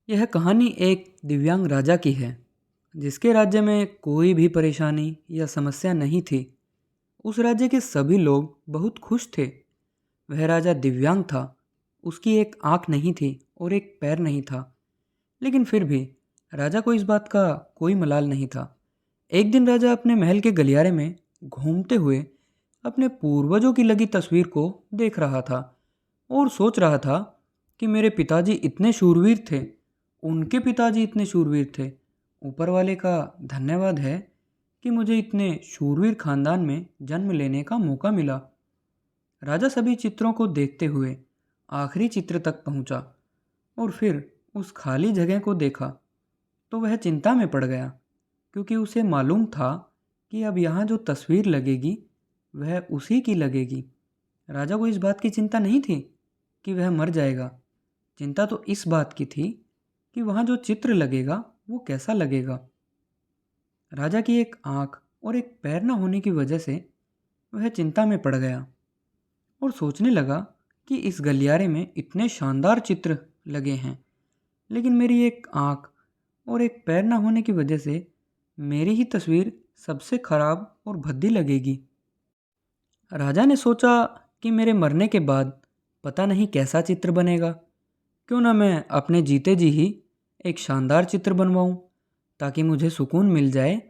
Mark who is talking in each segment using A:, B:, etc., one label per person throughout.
A: यह कहानी एक दिव्यांग राजा की है जिसके राज्य में कोई भी परेशानी या समस्या नहीं थी। उस राज्य के सभी लोग बहुत खुश थे। वह राजा दिव्यांग था। उसकी एक आंख नहीं थी और एक पैर नहीं था, लेकिन फिर भी राजा को इस बात का कोई मलाल नहीं था। एक दिन राजा अपने महल के गलियारे में घूमते हुए अपने पूर्वजों की लगी तस्वीर को देख रहा था और सोच रहा था कि मेरे पिताजी इतने शूरवीर थे, उनके पिताजी इतने शूरवीर थे। ऊपर वाले का धन्यवाद है कि मुझे इतने शूरवीर खानदान में जन्म लेने का मौका मिला। राजा सभी चित्रों को देखते हुए आखिरी चित्र तक पहुंचा और फिर उस खाली जगह को देखा तो वह चिंता में पड़ गया, क्योंकि उसे मालूम था कि अब यहाँ जो तस्वीर लगेगी वह उसी की लगेगी। राजा को इस बात की चिंता नहीं थी कि वह मर जाएगा। चिंता तो इस बात की थी कि वहाँ जो चित्र लगेगा वो कैसा लगेगा। राजा की एक आंख और एक पैर न होने की वजह से वह चिंता में पड़ गया और सोचने लगा कि इस गलियारे में इतने शानदार चित्र लगे हैं, लेकिन मेरी एक आंख और एक पैर न होने की वजह से मेरी ही तस्वीर सबसे खराब और भद्दी लगेगी। राजा ने सोचा कि मेरे मरने के बाद पता नहीं कैसा चित्र बनेगा। क्यों ना मैं अपने जीते जी ही एक शानदार चित्र बनवाऊं, ताकि मुझे सुकून मिल जाए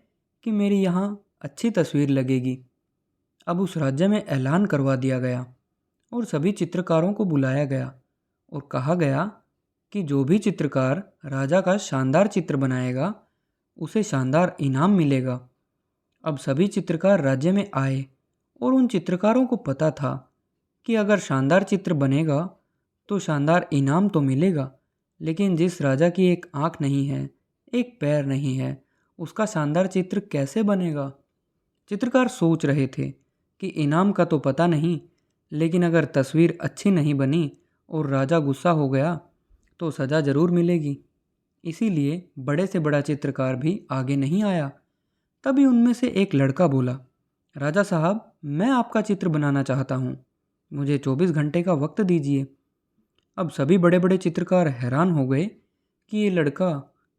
A: कि मेरी यहाँ अच्छी तस्वीर लगेगी। अब उस राज्य में ऐलान करवा दिया गया और सभी चित्रकारों को बुलाया गया और कहा गया कि जो भी चित्रकार राजा का शानदार चित्र बनाएगा उसे शानदार इनाम मिलेगा। अब सभी चित्रकार राज्य में आए और उन चित्रकारों को पता था कि अगर शानदार चित्र बनेगा तो शानदार इनाम तो मिलेगा, लेकिन जिस राजा की एक आंख नहीं है, एक पैर नहीं है, उसका शानदार चित्र कैसे बनेगा। चित्रकार सोच रहे थे कि इनाम का तो पता नहीं, लेकिन अगर तस्वीर अच्छी नहीं बनी और राजा गुस्सा हो गया तो सज़ा ज़रूर मिलेगी। इसीलिए बड़े से बड़ा चित्रकार भी आगे नहीं आया। तभी उनमें से एक लड़का बोला, राजा साहब, मैं आपका चित्र बनाना चाहता हूँ, मुझे 24 घंटे का वक्त दीजिए। अब सभी बड़े बड़े चित्रकार हैरान हो गए कि ये लड़का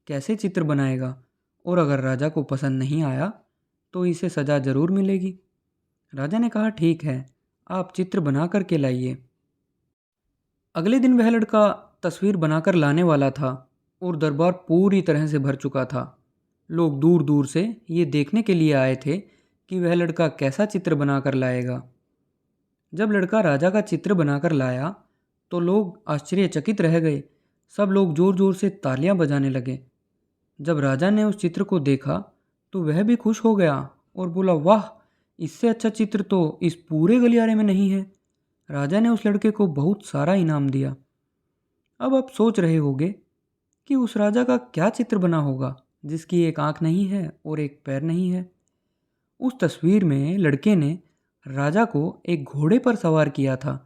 A: कैसे चित्र बनाएगा, और अगर राजा को पसंद नहीं आया तो इसे सज़ा ज़रूर मिलेगी। राजा ने कहा, ठीक है, आप चित्र बना कर के लाइए। अगले दिन वह लड़का तस्वीर बनाकर लाने वाला था और दरबार पूरी तरह से भर चुका था। लोग दूर दूर से ये देखने के लिए आए थे कि वह लड़का कैसा चित्र बनाकर लाएगा। जब लड़का राजा का चित्र बनाकर लाया तो लोग आश्चर्यचकित रह गए। सब लोग ज़ोर ज़ोर से तालियां बजाने लगे। जब राजा ने उस चित्र को देखा तो वह भी खुश हो गया और बोला, वाह, इससे अच्छा चित्र तो इस पूरे गलियारे में नहीं है। राजा ने उस लड़के को बहुत सारा इनाम दिया। अब आप सोच रहे होंगे कि उस राजा का क्या चित्र बना होगा जिसकी एक आंख नहीं है और एक पैर नहीं है। उस तस्वीर में लड़के ने राजा को एक घोड़े पर सवार किया था।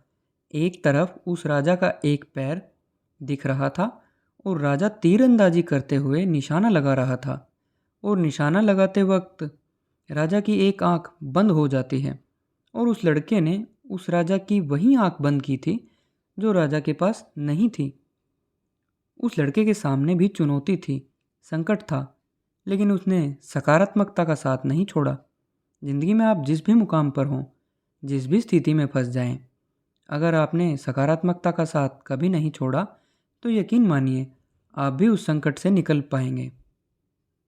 A: एक तरफ उस राजा का एक पैर दिख रहा था और राजा तीरंदाजी करते हुए निशाना लगा रहा था, और निशाना लगाते वक्त राजा की एक आंख बंद हो जाती है, और उस लड़के ने उस राजा की वही आंख बंद की थी जो राजा के पास नहीं थी। उस लड़के के सामने भी चुनौती थी, संकट था, लेकिन उसने सकारात्मकता का साथ नहीं छोड़ा। ज़िंदगी में आप जिस भी मुकाम पर हों, जिस भी स्थिति में फंस जाएं, अगर आपने सकारात्मकता का साथ कभी नहीं छोड़ा तो यकीन मानिए आप भी उस संकट से निकल पाएंगे।